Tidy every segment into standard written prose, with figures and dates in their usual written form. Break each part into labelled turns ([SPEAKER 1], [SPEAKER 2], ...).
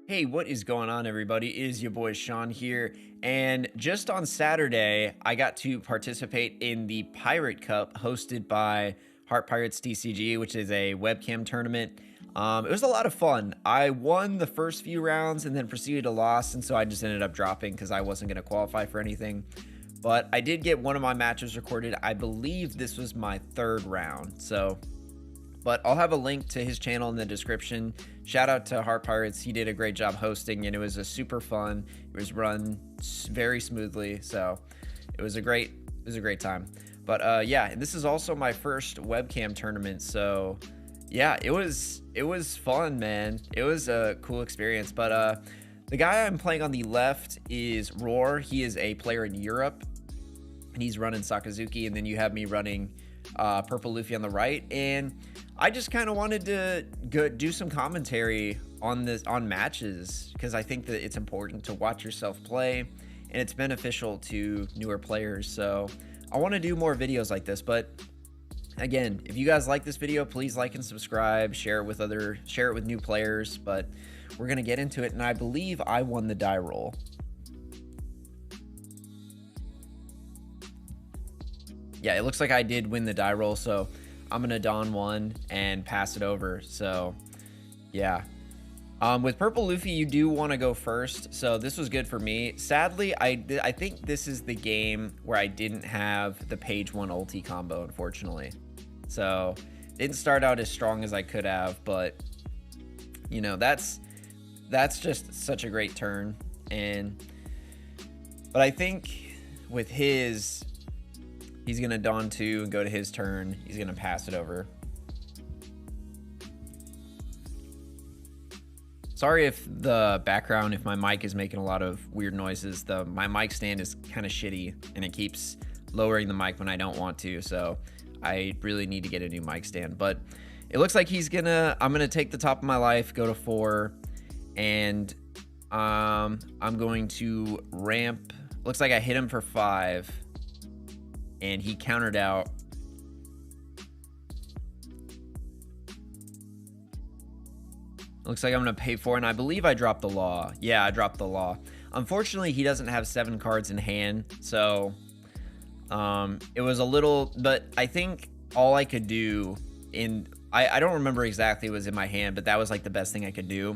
[SPEAKER 1] Hey, what is going on, everybody? It is your boy Sean here. And just on Saturday, I got to participate in the Pirate Cup hosted by HeartPiratesTCG, which is a webcam tournament. It was a lot of fun. I won the first few rounds and then proceeded to lose, and so I just ended up dropping because I wasn't going to qualify for anything. But I did get one of my matches recorded. I believe this was my third round. But I'll have a link to his channel in the description. Shout out to Heart Pirates. He did a great job hosting, and it was a super fun. It was run very smoothly, so it was a great time. But yeah, and this is also my first webcam tournament, so yeah, it was fun, man. It was a cool experience. But the guy I'm playing on the left is Roar. He is a player in Europe, and he's running Sakazuki, and then you have me running Purple Luffy on the right. And I just kind of wanted to do some commentary on matches, because I think that it's important to watch yourself play, and it's beneficial to newer players. So I want to do more videos like this. But again, if you guys like this video, please like and subscribe, share it with new players. But we're gonna get into it, and I believe I won the die roll. Yeah, it looks like I did win the die roll, so I'm gonna don one and pass it over. So yeah, with Purple Luffy, you do want to go first, so this was good for me. Sadly, I think this is the game where I didn't have the page 1 ulti combo, unfortunately. So didn't start out as strong as I could have, but you know, that's just such a great turn. But I think with his, he's gonna don 2 and go to his turn. He's gonna pass it over. Sorry if the background, if my mic is making a lot of weird noises. My mic stand is kind of shitty, and it keeps lowering the mic when I don't want to. So I really need to get a new mic stand. But it looks like I'm gonna take the top of my life, go to 4, and I'm going to ramp. Looks like I hit him for 5. And he countered out. Looks like I'm gonna pay 4, and I believe I dropped the law. Yeah, I dropped the law. Unfortunately, he doesn't have 7 cards in hand, so it was a little, but I think all I could do I don't remember exactly what was in my hand, but that was like the best thing I could do.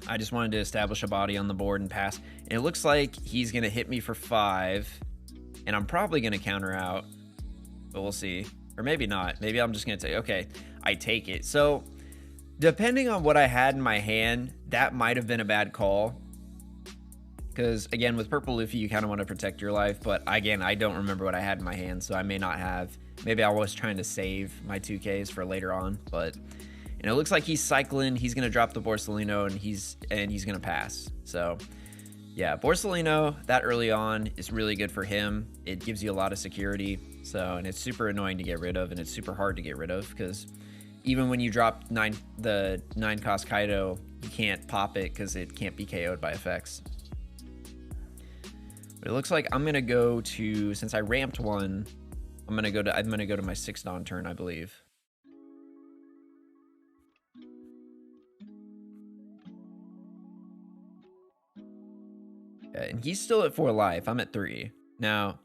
[SPEAKER 1] I just wanted to establish a body on the board and pass. And it looks like he's gonna hit me for 5. And I'm probably going to counter out, but we'll see. Or maybe not. Maybe I'm just going to say, okay, I take it. So depending on what I had in my hand, that might have been a bad call. Because again, with Purple Luffy, you kind of want to protect your life. But again, I don't remember what I had in my hand, so I may not have. Maybe I was trying to save my 2Ks for later on. But you know, it looks like he's cycling. He's going to drop the Borsalino, and he's going to pass. So yeah, Borsalino, that early on is really good for him. It gives you a lot of security. So, and it's super annoying to get rid of, and it's super hard to get rid of, because even when you drop the 9 cost Kaido, you can't pop it because it can't be KO'd by effects. But it looks like I'm gonna go to, since I ramped 1, I'm gonna go to my 6 don turn, I believe. And he's still at 4 life. I'm at 3. Now,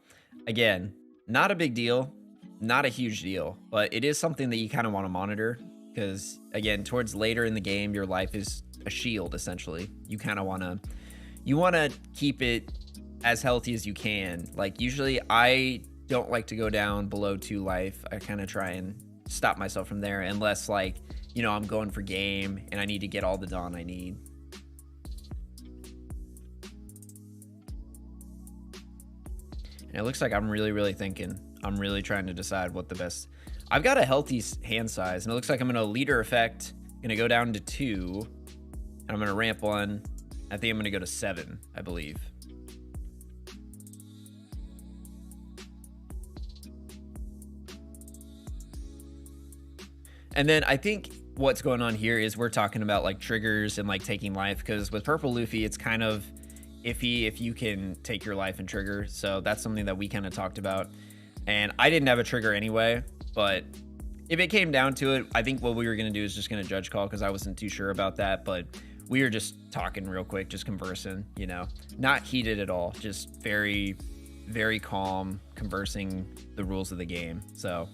[SPEAKER 1] again, not a big deal, not a huge deal, but it is something that you kind of want to monitor, because again, towards later in the game, your life is a shield, essentially. You kind of want to keep it as healthy as you can. Like, usually I don't like to go down below 2 life. I kind of try and stop myself from there, unless, like, you know, I'm going for game and I need to get all the Dawn I need. And it looks like I'm really thinking. I'm really trying to decide what the best. I've got a healthy hand size, and it looks like I'm going to leader effect. Going to go down to 2, and I'm going to ramp 1. I think I'm going to go to 7, I believe. And then I think what's going on here is we're talking about like triggers and like taking life, because with Purple Luffy, it's kind of iffy if you can take your life and trigger. So that's something that we kind of talked about. And I didn't have a trigger anyway, but if it came down to it, I think what we were going to do is just going to judge call, because I wasn't too sure about that. But we were just talking real quick, just conversing, you know, not heated at all, just very, very calm, conversing the rules of the game. So,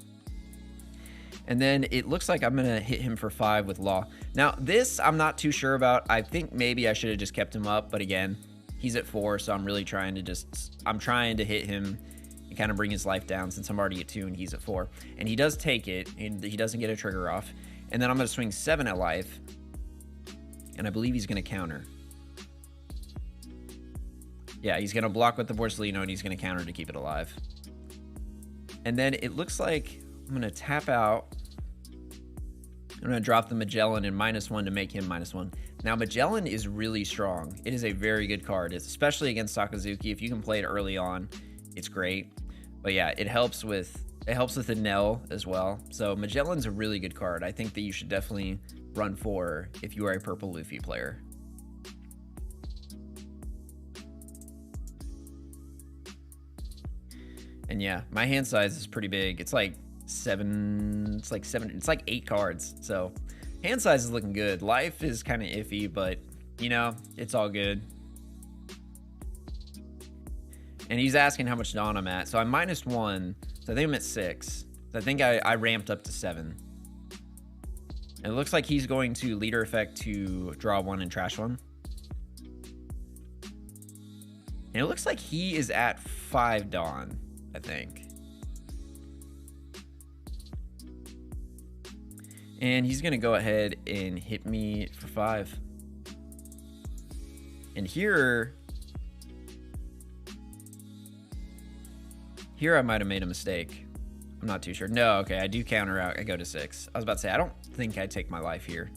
[SPEAKER 1] and then it looks like I'm gonna hit him for 5 with Law. Now this I'm not too sure about. I think maybe I should have just kept him up, but again, he's at 4, so I'm really trying to I'm trying to hit him and kind of bring his life down since I'm already at 2 and he's at 4. And he does take it, and he doesn't get a trigger off. And then I'm gonna swing 7 at life, and I believe he's gonna counter. Yeah, he's gonna block with the Borsellino, and he's gonna counter to keep it alive. And then it looks like I'm gonna tap out. I'm gonna drop the Magellan in -1 to make him -1. Now Magellan is really strong. It is a very good card, especially against Sakazuki. If you can play it early on, it's great. But yeah, it helps with the Nell as well. So Magellan's a really good card. I think that you should definitely run 4 if you are a purple Luffy player. And yeah, my hand size is pretty big. It's like 7, it's like 8 cards. So hand size is looking good. Life is kind of iffy, but you know, it's all good. And he's asking how much Dawn I'm at. So I'm -1. So I think I'm at 6. So I think I ramped up to 7. And it looks like he's going to leader effect to draw 1 and trash 1. And it looks like he is at 5 Dawn, I think. And he's going to go ahead and hit me for 5. And here I might have made a mistake. I'm not too sure. No, okay, I do counter out. I go to 6. I was about to say, I don't think I take my life here.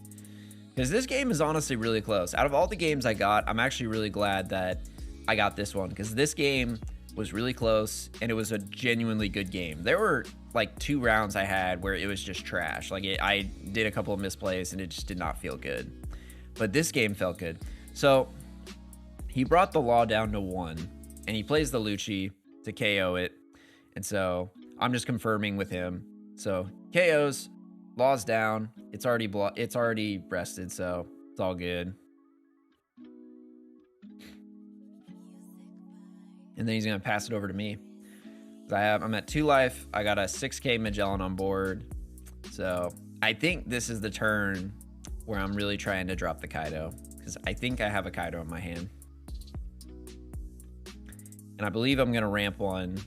[SPEAKER 1] Because this game is honestly really close. Out of all the games I got, I'm actually really glad that I got this one. Because this game was really close, and it was a genuinely good game. There were like 2 rounds I had where it was just trash. Like I did a couple of misplays, and it just did not feel good. But this game felt good. So he brought the Law down to 1, and he plays the Lucci to KO it. And so I'm just confirming with him. So KOs, Law's down. It's already breasted, so it's all good. And then he's gonna pass it over to me. I'm at 2 life. I got a 6k Magellan on board. So I think this is the turn where I'm really trying to drop the Kaido, because I think I have a Kaido in my hand. And I believe I'm gonna ramp 1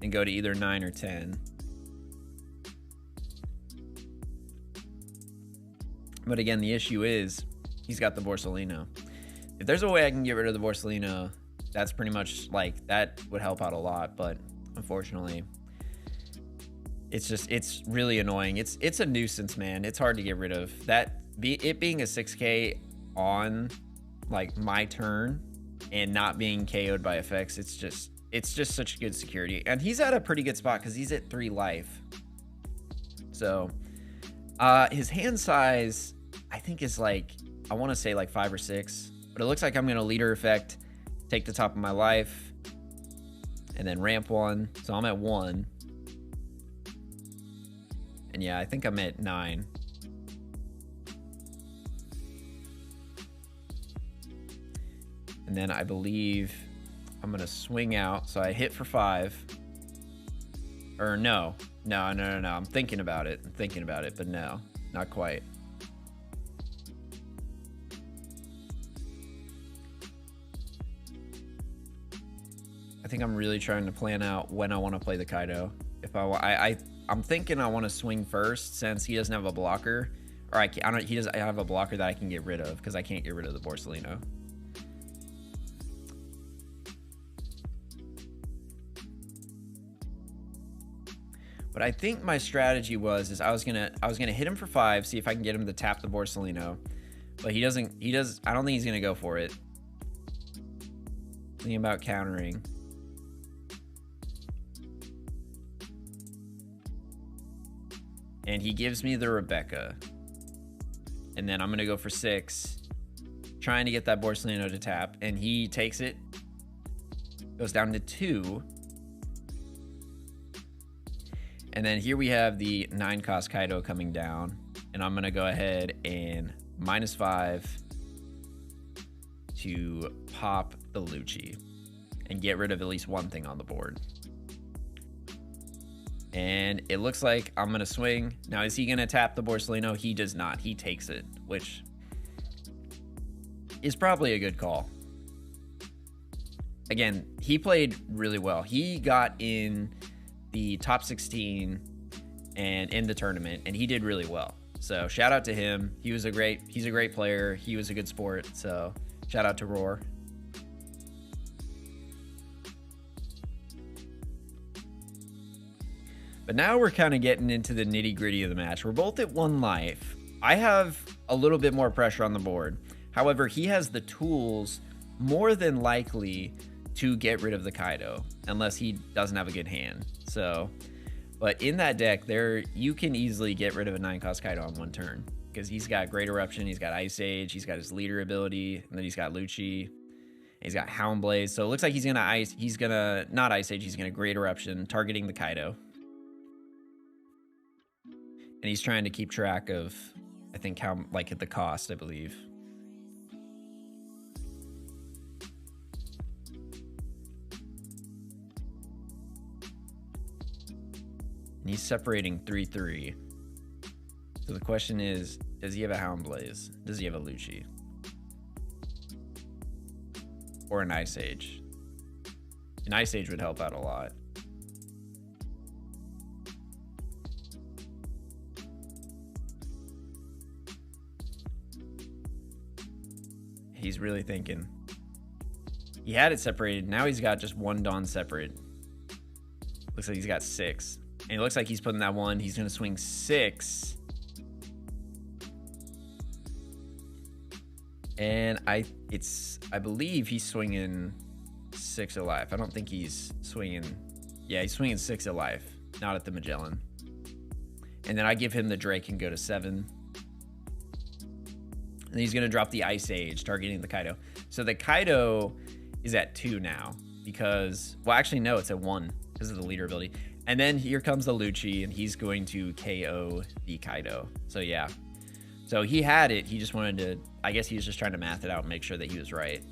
[SPEAKER 1] and go to either 9 or 10. But again, the issue is he's got the Borsellino. If there's a way I can get rid of the Borsellino, that's pretty much like, that would help out a lot. But unfortunately, it's really annoying. It's a nuisance, man. It's hard to get rid of. It being a 6k on like my turn and not being KO'd by effects, it's just such good security. And he's at a pretty good spot because he's at 3 life. So his hand size, I think, is like, I want to say like 5 or 6, but it looks like I'm going to leader effect, take the top of my life, and then ramp 1. So I'm at 1. And yeah, I think I'm at 9. And then I believe I'm gonna swing out. So I hit for 5. Or no. I'm thinking about it. But no, not quite. I think I'm really trying to plan out when I want to play the Kaido. If I'm thinking I want to swing first, since he doesn't have a blocker, or he doesn't have a blocker that I can get rid of, because I can't get rid of the Borsellino. But I think my strategy was I was gonna hit him for 5, see if I can get him to tap the Borsellino. But I don't think he's gonna go for it. Thinking about countering. And he gives me the Rebecca. And then I'm gonna go for 6, trying to get that Borsellino to tap, and he takes it. Goes down to 2. And then here we have the 9 cost Kaido coming down, and I'm gonna go ahead and -5 to pop the Lucci and get rid of at least one thing on the board. And it looks like I'm going to swing. Now, is he going to tap the Borsellino? He does not. He takes it, which is probably a good call. Again, he played really well. He got in the top 16 and in the tournament, and he did really well. So shout out to him. He's a great player. He was a good sport. So shout out to Roar. But now we're kind of getting into the nitty gritty of the match. We're both at 1 life. I have a little bit more pressure on the board. However, he has the tools more than likely to get rid of the Kaido, unless he doesn't have a good hand. So, but in that deck, you can easily get rid of a 9-cost Kaido on 1 turn, because he's got Great Eruption, he's got Ice Age, he's got his leader ability, and then he's got Lucci, he's got Hound Blaze. So it looks like he's gonna not Ice Age, he's gonna Great Eruption, targeting the Kaido. And he's trying to keep track of, I think, how, like, the cost, I believe. And he's separating 3-3. So the question is, does he have a Hound Blaze? Does he have a Lucci? Or an Ice Age? An Ice Age would help out a lot. He's really thinking. He had it separated. Now he's got just 1 Dawn separate. Looks like he's got 6. And it looks like he's putting that 1. He's going to swing 6. And I believe he's swinging 6 of life. I don't think he's swinging. Yeah, he's swinging 6 of life. Not at the Magellan. And then I give him the Drake and go to 7. And he's going to drop the Ice Age, targeting the Kaido. So the Kaido is at 2 now because, well, actually, no, it's at 1 because of the leader ability. And then here comes the Lucci, and he's going to KO the Kaido. So, yeah. So he had it. He just wanted to, I guess he was just trying to math it out and make sure that he was right.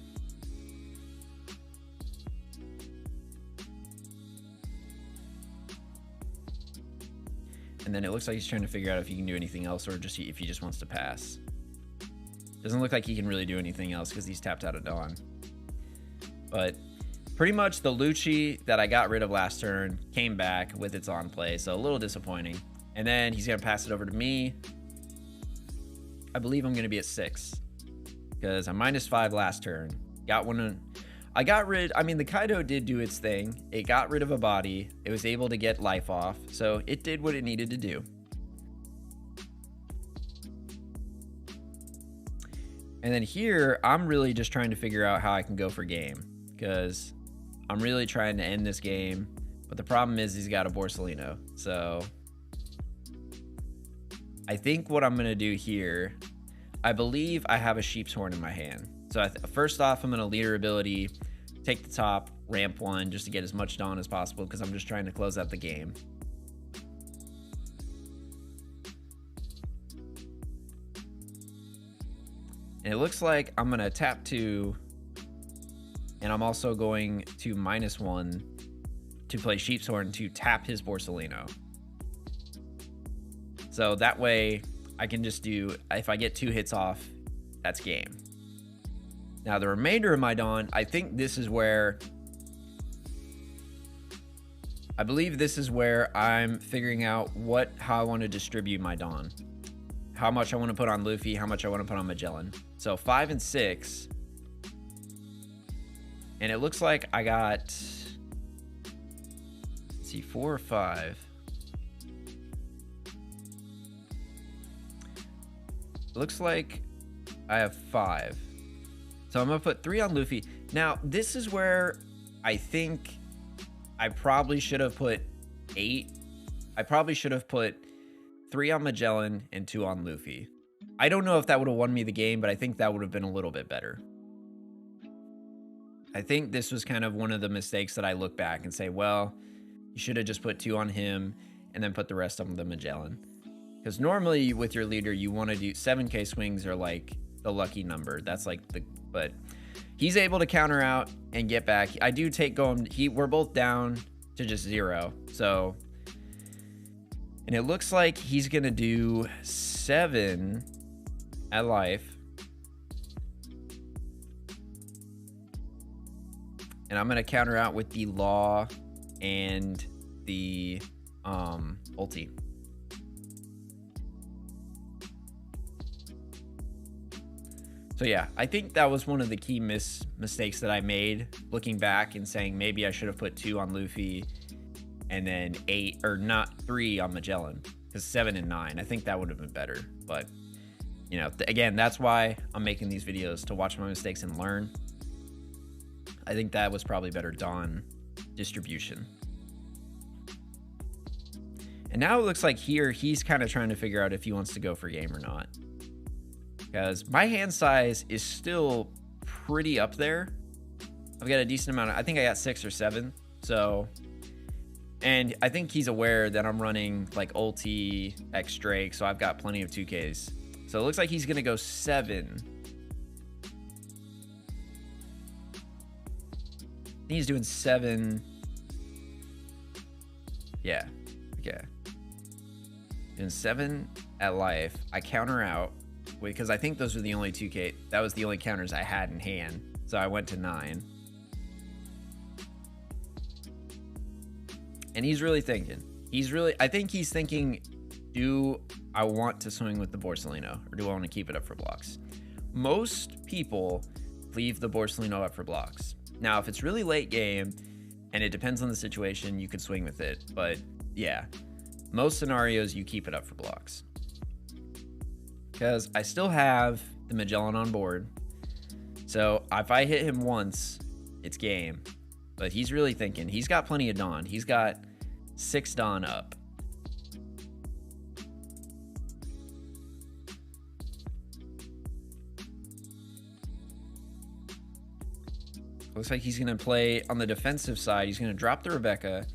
[SPEAKER 1] And then it looks like he's trying to figure out if he can do anything else or just if he just wants to pass. Doesn't look like he can really do anything else because he's tapped out of Dawn. But pretty much the Lucci that I got rid of last turn came back with its on play, so a little disappointing. And then he's going to pass it over to me. I believe I'm going to be at 6 because I'm -5 last turn. Got one. I mean, the Kaido did do its thing. It got rid of a body. It was able to get life off, so it did what it needed to do. And then here, I'm really just trying to figure out how I can go for game because I'm really trying to end this game. But the problem is he's got a Borsellino. So I think what I'm going to do here, I believe I have a Sheep's Horn in my hand. So first off, I'm going to leader ability, take the top, ramp 1 just to get as much Dawn as possible because I'm just trying to close out the game. And it looks like I'm going to tap 2, and I'm also going to -1 to play Sheep's Horn to tap his Borsellino. So that way I can just do, if I get 2 hits off, that's game. Now the remainder of my Dawn, I think this is where, I believe this is where I'm figuring out how I want to distribute my Dawn. How much I want to put on Luffy, how much I want to put on Magellan. So 5 and 6. And it looks like I got, let's see, 4 or 5. Looks like I have 5. So I'm going to put 3 on Luffy. Now, this is where I think I probably should have put 8. I probably should have put 3 on Magellan and 2 on Luffy. I don't know if that would have won me the game, but I think that would have been a little bit better. I think this was kind of one of the mistakes that I look back and say, well, you should have just put 2 on him and then put the rest on the Magellan. Because normally with your leader, you want to do 7K swings are like the lucky number. That's like the, but he's able to counter out and get back. I do take going, we're both down to just 0. So, and it looks like he's going to do 7 at life. And I'm going to counter out with the law and the ulti. So yeah, I think that was one of the key mistakes that I made, looking back and saying maybe I should have put 2 on Luffy and then 8 or not 3 on Magellan, because 7 and 9, I think that would have been better. But you know, again, that's why I'm making these videos, to watch my mistakes and learn. I think that was probably better Dawn distribution. And now it looks like here he's kind of trying to figure out if he wants to go for game or not, because my hand size is still pretty up there. I've got a decent amount of, I think I got 6 or 7. So, and I think he's aware that I'm running like ulti X Drake, so I've got plenty of 2Ks. So it looks like he's gonna go 7. I think he's doing 7. Yeah, okay. Doing 7 at life. I counter out, because I think those were the only 2K. That was the only counters I had in hand. So I went to 9. And he's really thinking. I think he's thinking, do I want to swing with the Borsalino, or do I want to keep it up for blocks? Most people leave the Borsalino up for blocks. Now, if it's really late game, and it depends on the situation, you could swing with it. But yeah, most scenarios, you keep it up for blocks. Because I still have the Magellan on board. So if I hit him once, it's game. But he's really thinking. He's got plenty of Dawn. He's got 6 Dawn up. Looks like he's going to play on the defensive side. He's going to drop the Rebecca,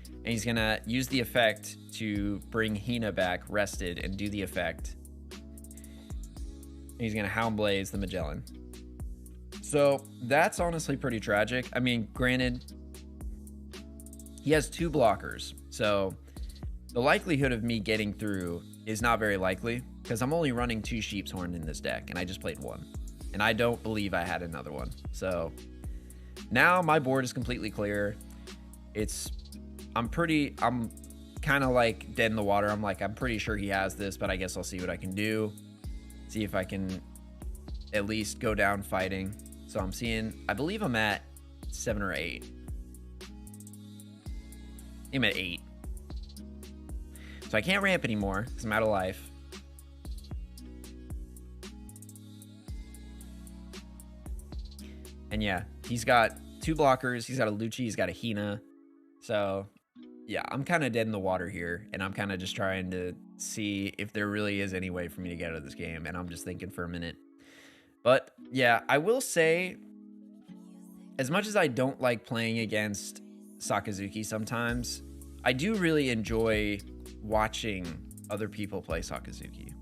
[SPEAKER 1] and he's going to use the effect to bring Hina back rested and do the effect. And he's going to Hound Blaze the Magellan. So that's honestly pretty tragic. I mean, granted, he has 2 blockers. So the likelihood of me getting through is not very likely, because I'm only running 2 Sheep's Horn in this deck, and I just played 1. And I don't believe I had another one. So now my board is completely clear. I'm kind of like dead in the water. I'm pretty sure he has this, but I guess I'll see what I can do. See if I can at least go down fighting. So I'm seeing, I believe I'm at 7 or 8. I'm at 8. So I can't ramp anymore because I'm out of life. And yeah, he's got 2 blockers. He's got a Lucci. He's got a Hina. So yeah, I'm kind of dead in the water here. And I'm kind of just trying to see if there really is any way for me to get out of this game. And I'm just thinking for a minute. But yeah, I will say, as much as I don't like playing against Sakazuki sometimes, I do really enjoy watching other people play Sakazuki.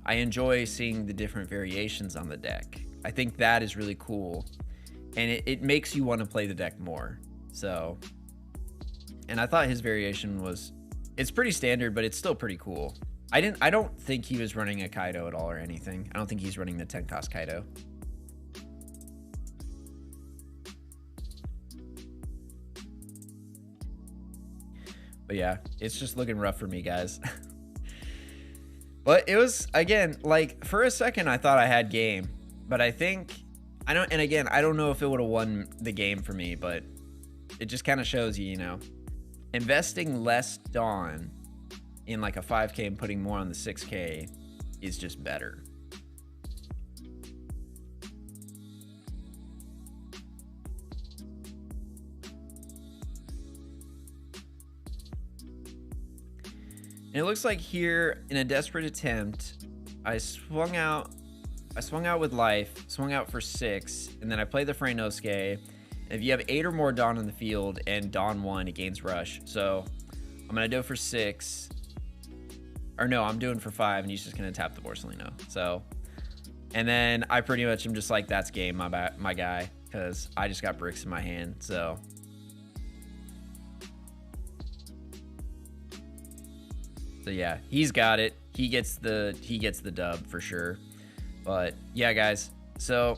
[SPEAKER 1] I enjoy seeing the different variations on the deck. I think that is really cool. And it makes you want to play the deck more. So, and I thought his variation was, it's pretty standard, but it's still pretty cool. I don't think he was running a Kaido at all or anything. I don't think he's running the 10 cost Kaido. But yeah, it's just looking rough for me, guys. But it was, again, like, for a second I thought I had game, but I think, I don't know if it would have won the game for me, but it just kind of shows you, you know, investing less Dawn in like a 5K and putting more on the 6K is just better. And it looks like here, in a desperate attempt, I swung out with life, swung out for 6, and then I played the Freynosuke. And if you have 8 or more Dawn in the field and Dawn 1, it gains rush. So I'm gonna go for 6. Or no, I'm doing for 5, and he's just going to tap the Borsellino. So, and then I pretty much am just like, that's game, my guy, because I just got bricks in my hand. So yeah, he's got it. He gets the dub for sure. But yeah, guys. So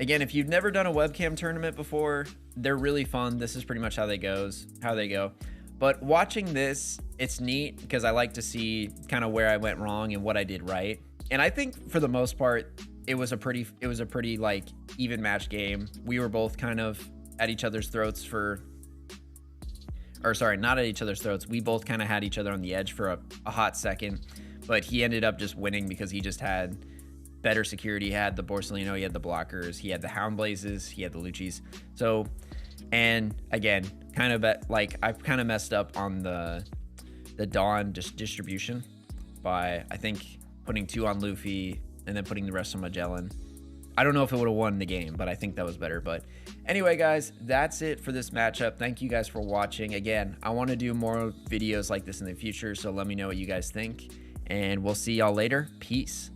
[SPEAKER 1] again, if you've never done a webcam tournament before, they're really fun. This is pretty much how they go. But watching this, it's neat because I like to see kind of where I went wrong and what I did right. And I think for the most part, it was a pretty like even match game. We were both kind of at each other's throats not at each other's throats. We both kind of had each other on the edge for a hot second, but he ended up just winning because he just had better security. He had the Borsellino, he had the blockers, he had the Hound Blazes, he had the Luccis. So, and again, kind of like I've kind of messed up on the Dawn distribution by, I think, putting 2 on Luffy and then putting the rest on Magellan. I don't know if it would have won the game, but I think that was better. But anyway, guys, that's it for this matchup. Thank you guys for watching. Again, I want to do more videos like this in the future, so let me know what you guys think, and we'll see y'all later. Peace.